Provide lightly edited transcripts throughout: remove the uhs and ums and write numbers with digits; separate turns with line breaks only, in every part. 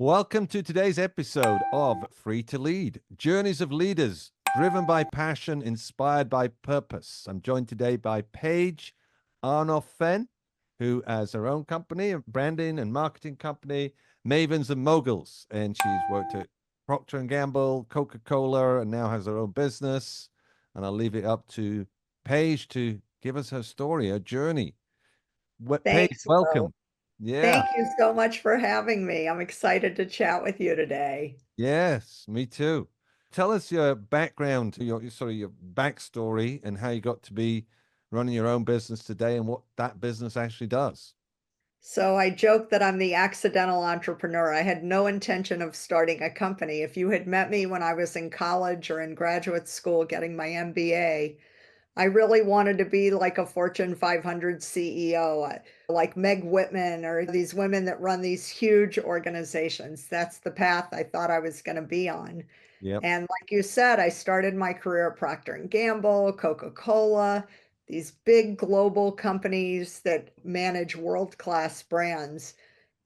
Welcome to today's episode of Free to Lead, Journeys of Leaders, driven by passion, inspired by purpose. I'm joined today by Paige Arnof-Fenn, who has her own company, a branding and marketing company, Mavens and Moguls, and she's worked at Procter Gamble, Coca-Cola, and now has her own business. And I'll leave it up to Paige to give us her story, her journey. Paige,
Thanks, Will.
welcome. Yeah.
Thank you so much for having me. I'm excited to chat with you today.
Yes, me too. Tell us your background, your backstory, and how you got to be running your own business today, and what that business actually does.
So I joke that I'm the accidental entrepreneur. I had no intention of starting a company. If you had met me when I was in college or in graduate school getting my MBA, I really wanted to be like a Fortune 500 CEO, like Meg Whitman or these women that run these huge organizations. That's the path I thought I was going to be on.
Yep.
And like you said, I started my career at Procter Gamble, Coca-Cola, these big global companies that manage world-class brands.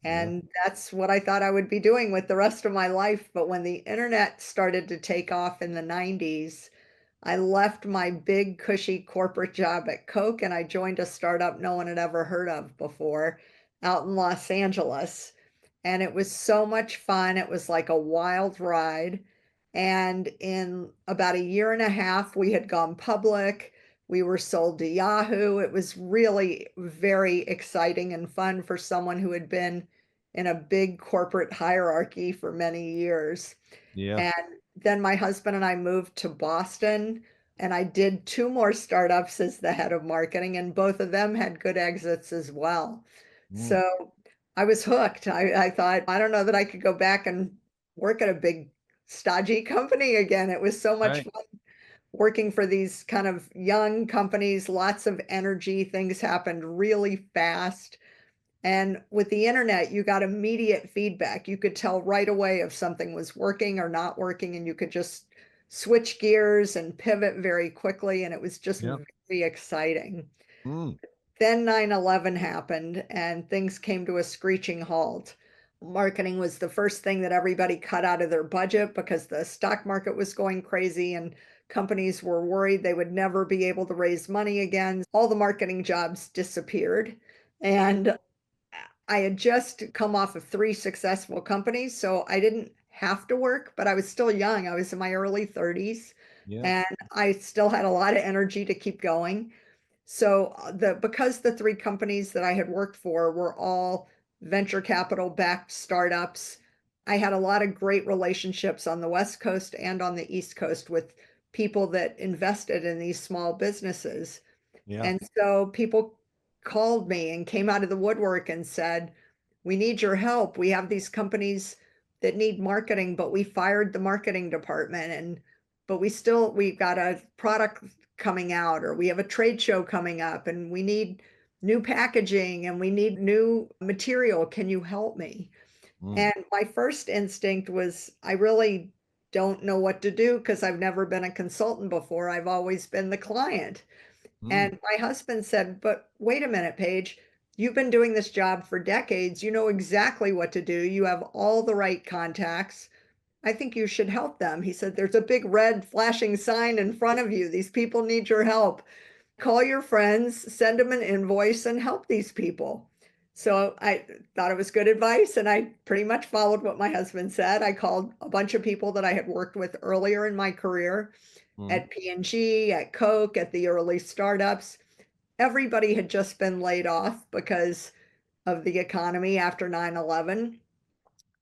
Yeah.
And that's what I thought I would be doing with the rest of my life. But when the internet started to take off in the 90s, I left my big, cushy corporate job at Coke and I joined a startup no one had ever heard of before out in Los Angeles. And it was so much fun. It was like a wild ride. And in about a year and a half, we had gone public. We were sold to Yahoo. It was really very exciting and fun for someone who had been in a big corporate hierarchy for many years.
Yeah.
And then my husband and I moved to Boston, and I did two more startups as the head of marketing, and both of them had good exits as well.
Mm.
So I was hooked. I thought, I don't know that I could go back and work at a big, stodgy company again. It was so much
Right.
fun working for these kind of young companies, lots of energy, things happened really fast. And with the internet, you got immediate feedback. You could tell right away if something was working or not working, and you could just switch gears and pivot very quickly. And it was just
Yep.
very exciting.
Mm.
Then 9/11 happened and things came to a screeching halt. Marketing was the first thing that everybody cut out of their budget because the stock market was going crazy and companies were worried they would never be able to raise money again. All the marketing jobs disappeared. And I had just come off of three successful companies, so I didn't have to work, but I was still young. I was in my early 30s
Yeah.
and I still had a lot of energy to keep going. So because the three companies that I had worked for were all venture capital backed startups, I had a lot of great relationships on the West Coast and on the East Coast with people that invested in these small businesses.
Yeah.
And so people called me and came out of the woodwork and said, "We need your help. We have these companies that need marketing, but we fired the marketing department and but we've got a product coming out or we have a trade show coming up and we need new packaging and we need new material. Can you help me?"
Mm.
And my first instinct was I really don't know what to do because I've never been a consultant before. I've always been the client.
Mm.
And my husband said, "But wait a minute, Paige, you've been doing this job for decades. You know exactly what to do. You have all the right contacts. I think you should help them." He said, "There's a big red flashing sign in front of you. These people need your help. Call your friends, send them an invoice, and help these people." So I thought it was good advice, and I pretty much followed what my husband said. I called a bunch of people that I had worked with earlier in my career
Mm.
at P&G, at Coke, at the early startups. Everybody had just been laid off because of the economy after 9/11.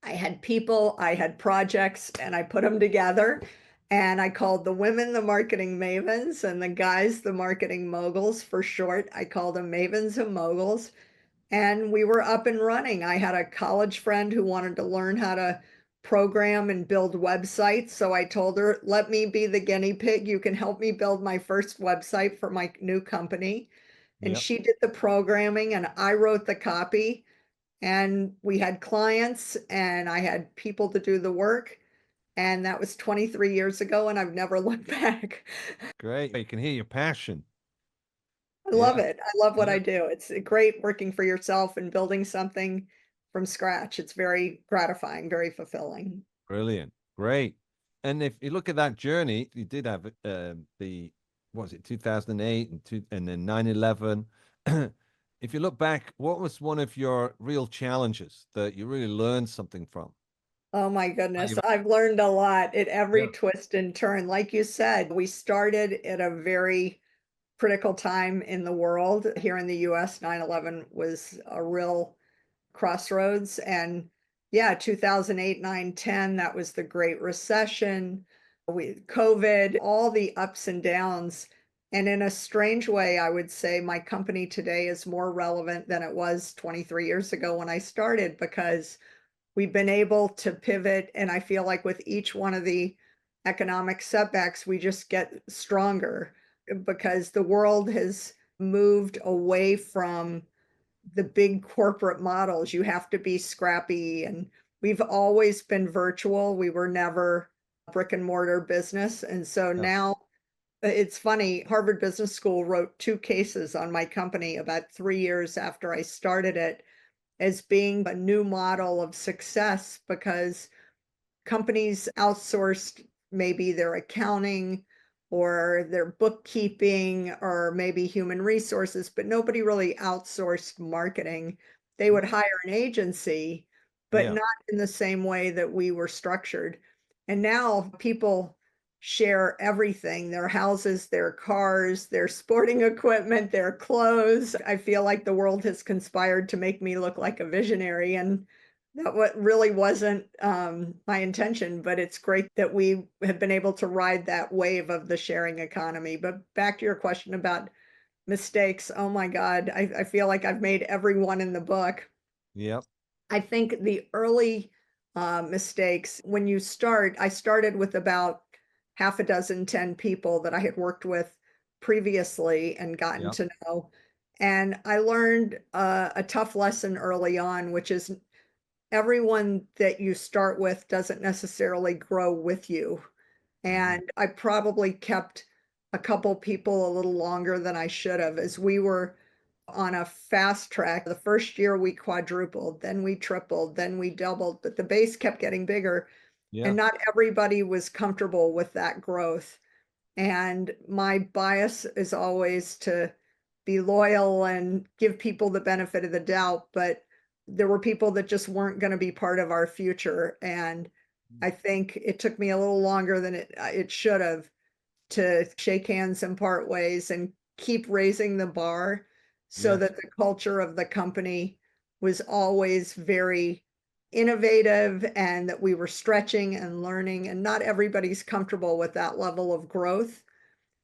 I had people, I had projects, and I put them together. And I called the women the marketing mavens and the guys the marketing moguls for short. I called them Mavens and Moguls. And we were up and running. I had a college friend who wanted to learn how to program and build websites. So I told her, "Let me be the guinea pig. You can help me build my first website for my new company." And
Yep.
she did the programming and I wrote the copy. And we had clients and I had people to do the work. And that was 23 years ago. And I've never looked back.
Great. You can hear your passion.
I
Yeah.
love it. I love what
Yeah.
I do. It's great working for yourself and building something from scratch. It's very gratifying, very fulfilling.
Brilliant. Great. And if you look at that journey, you did have what was it, 2008 and then 9/11. If you look back, what was one of your real challenges that you really learned something from?
Oh my
Like
goodness.
you-
I've learned a lot at
Yeah.
every twist and turn. Like you said, we started at a very critical time in the world. Here in the US, 9/11 was a real crossroads. And yeah, 2008, 9, 10, that was the Great Recession, with COVID, all the ups and downs. And in a strange way, I would say my company today is more relevant than it was 23 years ago when I started, because we've been able to pivot. And I feel like with each one of the economic setbacks, we just get stronger because the world has moved away from the big corporate models. You have to be scrappy. And we've always been virtual. We were never a brick and mortar business. And so
Yeah.
now it's funny, Harvard Business School wrote two cases on my company about 3 years after I started it as being a new model of success, because companies outsourced maybe their accounting or their bookkeeping or maybe human resources, but nobody really outsourced marketing. They would hire an agency, but
Yeah.
not in the same way that we were structured. And now people share everything, their houses, their cars, their sporting equipment, their clothes. I feel like the world has conspired to make me look like a visionary. And that what really wasn't my intention, but it's great that we have been able to ride that wave of the sharing economy. But back to your question about mistakes, oh my God, I feel like I've made every one in the book.
Yep.
I think the early mistakes, when you start, I started with about half a dozen, 10 people that I had worked with previously and gotten
Yep.
to know. And I learned a tough lesson early on, which is everyone that you start with doesn't necessarily grow with you.
Mhm.
And I probably kept a couple people a little longer than I should have, as we were on a fast track. The first year we quadrupled, then we tripled, then we doubled, but the base kept getting bigger. And
Yeah.
not everybody was comfortable with that growth. And my bias is always to be loyal and give people the benefit of the doubt. But there were people that just weren't going to be part of our future. And I think it took me a little longer than it should have to shake hands and part ways and keep raising the bar so
Yes.
that the culture of the company was always very innovative and that we were stretching and learning. And not everybody's comfortable with that level of growth.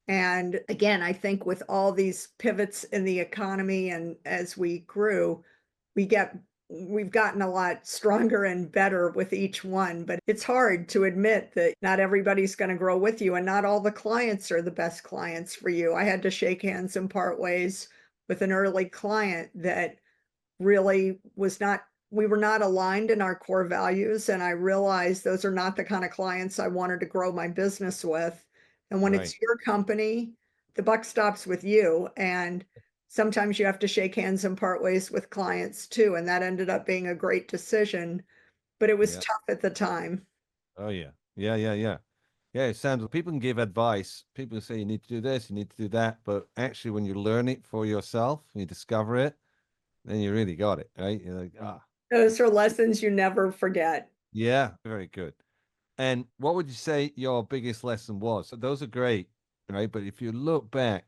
And again, I think with all these pivots in the economy and as we grew, we get we've gotten a lot stronger and better with each one, but it's hard to admit that not everybody's going to grow with you and not all the clients are the best clients for you. I had to shake hands and part ways with an early client that really was not we were not aligned in our core values, and I realized those are not the kind of clients I wanted to grow my business with. And when
Right.
it's your company, the buck stops with you, and sometimes you have to shake hands and part ways with clients too, and that ended up being a great decision, but it was
Yeah.
tough at the time.
Oh yeah. Yeah. Yeah. Yeah. Yeah. It sounds people can give advice. People say you need to do this, you need to do that, but actually, when you learn it for yourself, you discover it, then you really got it, right? You're like, ah,
Those are lessons you never forget.
yeah, very good. And what would you say your biggest lesson was? So those are great, right? But if you look back,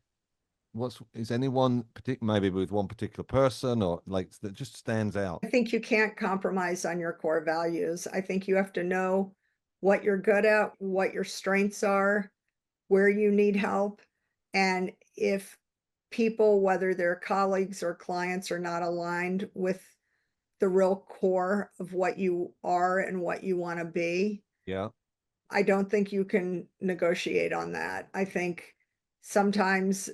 what's is anyone particular, maybe with one particular person or like that just stands out?
I think you can't compromise on your core values. I think you have to know what you're good at, what your strengths are, where you need help. And if people, whether they're colleagues or clients, are not aligned with the real core of what you are and what you want to be,
Yeah.
I don't think you can negotiate on that. I think sometimes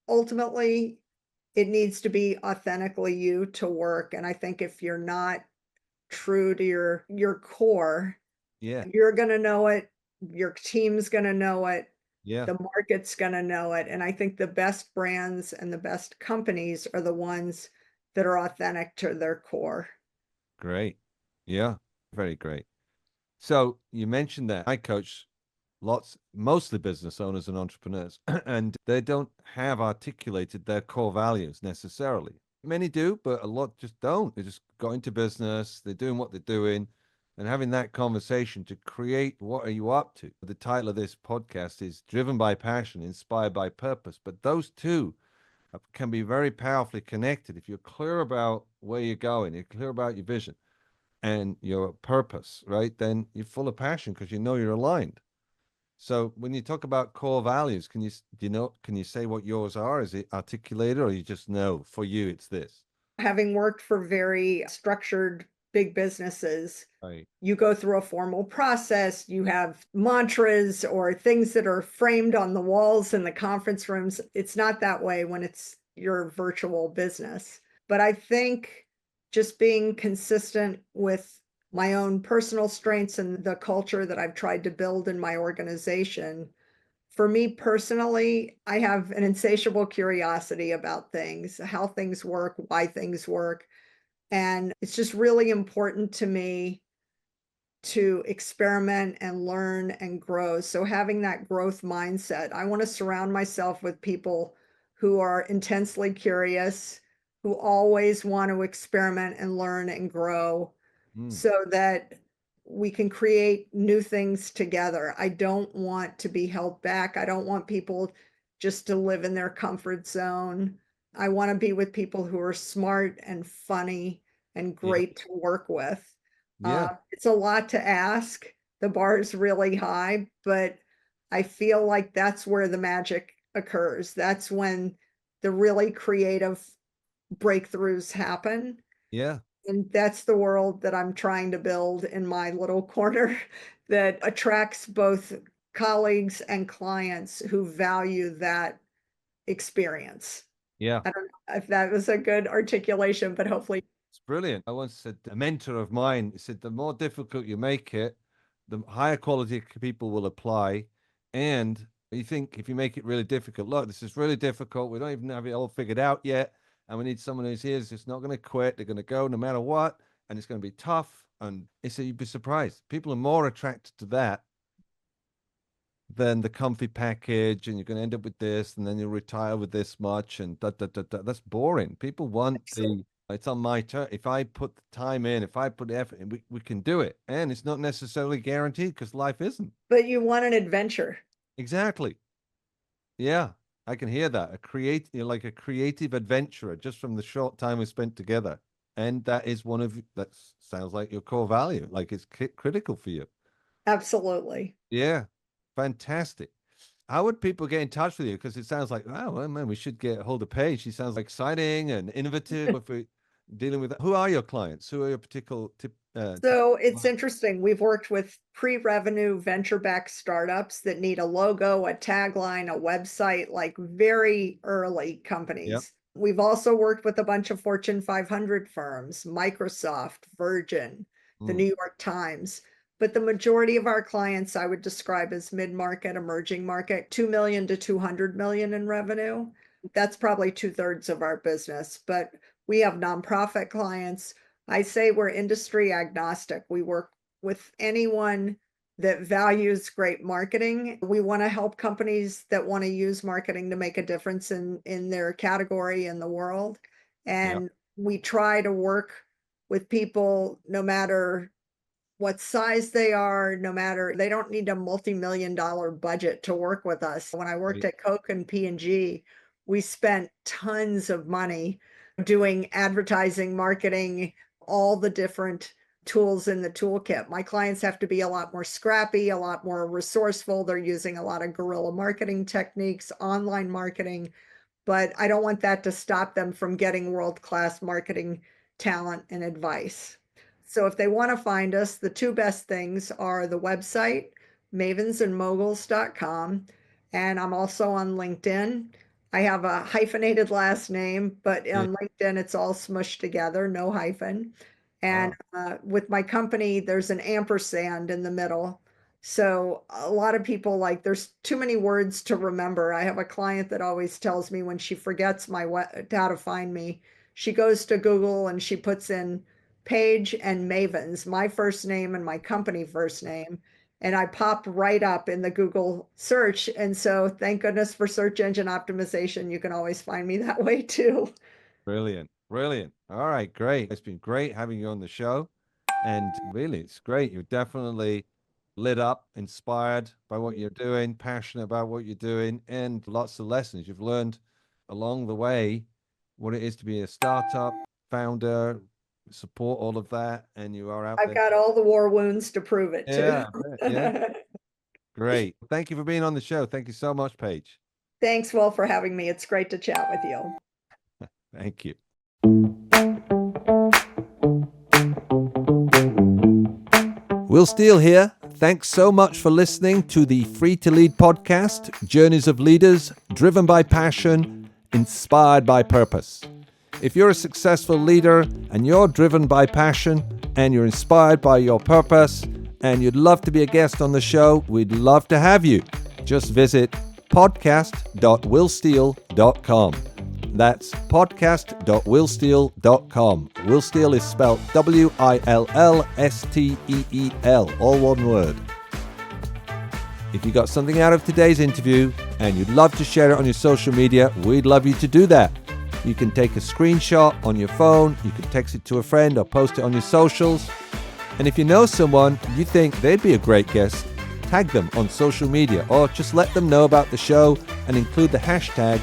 ultimately it needs to be authentically you to work. And I think if you're not true to your core,
Yeah.
you're going to know it, your team's going to know it,
Yeah.
the market's going to know it. And I think the best brands and the best companies are the ones that are authentic to their core.
Great. Yeah, very great. So you mentioned that I coach mostly business owners and entrepreneurs, and they don't have articulated their core values necessarily. Many do, but a lot just don't. They just got into business, they're doing what they're doing, and having that conversation to create what are you up to? The title of this podcast is Driven by Passion, Inspired by Purpose. But those two can be very powerfully connected if you're clear about where you're going, you're clear about your vision and your purpose, right? Then you're full of passion because you know you're aligned. So when you talk about core values, can you say what yours are? Is it articulated or you just know for you it's this?
Having worked for very structured big businesses,
Right.
you go through a formal process, you have mantras or things that are framed on the walls in the conference rooms. It's not that way when it's your virtual business. But I think just being consistent with my own personal strengths and the culture that I've tried to build in my organization. For me personally, I have an insatiable curiosity about things, how things work, why things work. And it's just really important to me to experiment and learn and grow. So having that growth mindset, I want to surround myself with people who are intensely curious, who always want to experiment and learn and grow
Mm,
so that we can create new things together. I don't want to be held back. I don't want people just to live in their comfort zone. I want to be with people who are smart and funny and
yeah.
great to work with.
Yeah.
It's a lot to ask. The bar is really high, but I feel like that's where the magic occurs. That's when the really creative breakthroughs happen.
Yeah.
And that's the world that I'm trying to build in my little corner that attracts both colleagues and clients who value that experience.
Yeah.
I don't know if that was a good articulation, but hopefully.
It's brilliant. I once said a mentor of mine said the more difficult you make it, the higher quality people will apply. And you think if you make it really difficult, look, this is really difficult. We don't even have it all figured out yet. And we need someone who's here who's just not going to quit. They're going to go no matter what. And it's going to be tough. And it's you'd be surprised. People are more attracted to that than the comfy package. And you're going to end up with this. And then you'll retire with this much. And da, da, da, da. That's boring. People want it's on my turn. If I put the time in, if I put the effort in, we can do it. And it's not necessarily guaranteed because life isn't.
But you want an adventure.
Exactly. Yeah. I can hear that. Like a creative adventurer just from the short time we spent together. And that is that sounds like your core value. Like it's critical for you.
Absolutely.
Yeah. Fantastic. How would people get in touch with you? Because it sounds like, oh, well, man, we should get hold of Paige. She sounds exciting and innovative. If we're dealing with that. Who are your clients? Who are your particular
So it's interesting. We've worked with pre-revenue venture-backed startups that need a logo, a tagline, a website, like very early
Yep.
companies. We've also worked with a bunch of Fortune 500 firms, Microsoft, Virgin, the
Mm,
New York Times. But the majority of our clients I would describe as mid-market, emerging market, 2 million to 200 million in revenue. That's probably two-thirds of our business. But we have nonprofit clients. I say we're industry agnostic. We work with anyone that values great marketing. We want to help companies that want to use marketing to make a difference in their category in the world.
yeah.
And we try to work with people no matter what size they are, no matter they don't need a multi-million dollar budget to work with us. When I worked
Right.
at Coke and P&G, we spent tons of money doing advertising, marketing, all the different tools in the toolkit. My clients have to be a lot more scrappy, a lot more resourceful. They're using a lot of guerrilla marketing techniques, online marketing, but I don't want that to stop them from getting world-class marketing talent and advice. So if they want to find us, the two best things are the website, mavensandmoguls.com, and I'm also on LinkedIn. I have a hyphenated last name, but
Yeah.
on LinkedIn it's all smushed together, no hyphen. And
Wow.
with my company, there's an ampersand in the middle. So a lot of people like there's too many words to remember. I have a client that always tells me when she forgets how to find me, she goes to Google and she puts in Paige and Mavens, my first name and my company first name, and I popped right up in the Google search. And so thank goodness for search engine optimization. You can always find me that way too.
Brilliant. Brilliant. All right, great. It's been great having you on the show. And really, it's great. You're definitely lit up, inspired by what you're doing, passionate about what you're doing, and lots of lessons you've learned along the way, what it is to be a startup founder, support all of that, and you are out
I've
there.
got all the war wounds to prove it
Yeah,
too.
yeah. Great. Thank you for being on the show. Thank you so much, Paige.
Thanks, Will, for having me. It's great to chat with you.
Thank you. Will Steele here. Thanks so much for listening to the Free to Lead podcast, Journeys of Leaders, driven by passion, inspired by purpose. If you're a successful leader and you're driven by passion and you're inspired by your purpose and you'd love to be a guest on the show, we'd love to have you. Just visit podcast.willsteele.com. That's podcast.willsteele.com. Will Steele is spelled Willsteel, all one word. If you got something out of today's interview and you'd love to share it on your social media, we'd love you to do that. You can take a screenshot on your phone, you can text it to a friend or post it on your socials. And if you know someone you think they'd be a great guest, tag them on social media or just let them know about the show and include the hashtag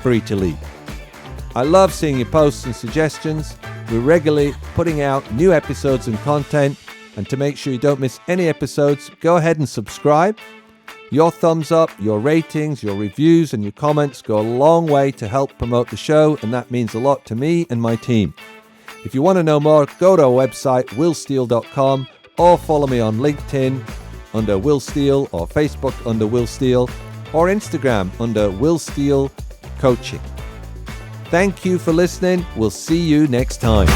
Free to Lead. I love seeing your posts and suggestions. We're regularly putting out new episodes and content, and to make sure you don't miss any episodes, go ahead and subscribe. Your thumbs up, your ratings, your reviews, and your comments go a long way to help promote the show, and that means a lot to me and my team. If you want to know more, go to our website, willsteele.com, or follow me on LinkedIn under Will Steele, or Facebook under Will Steele, or Instagram under Will Steele Coaching. Thank you for listening. We'll see you next time.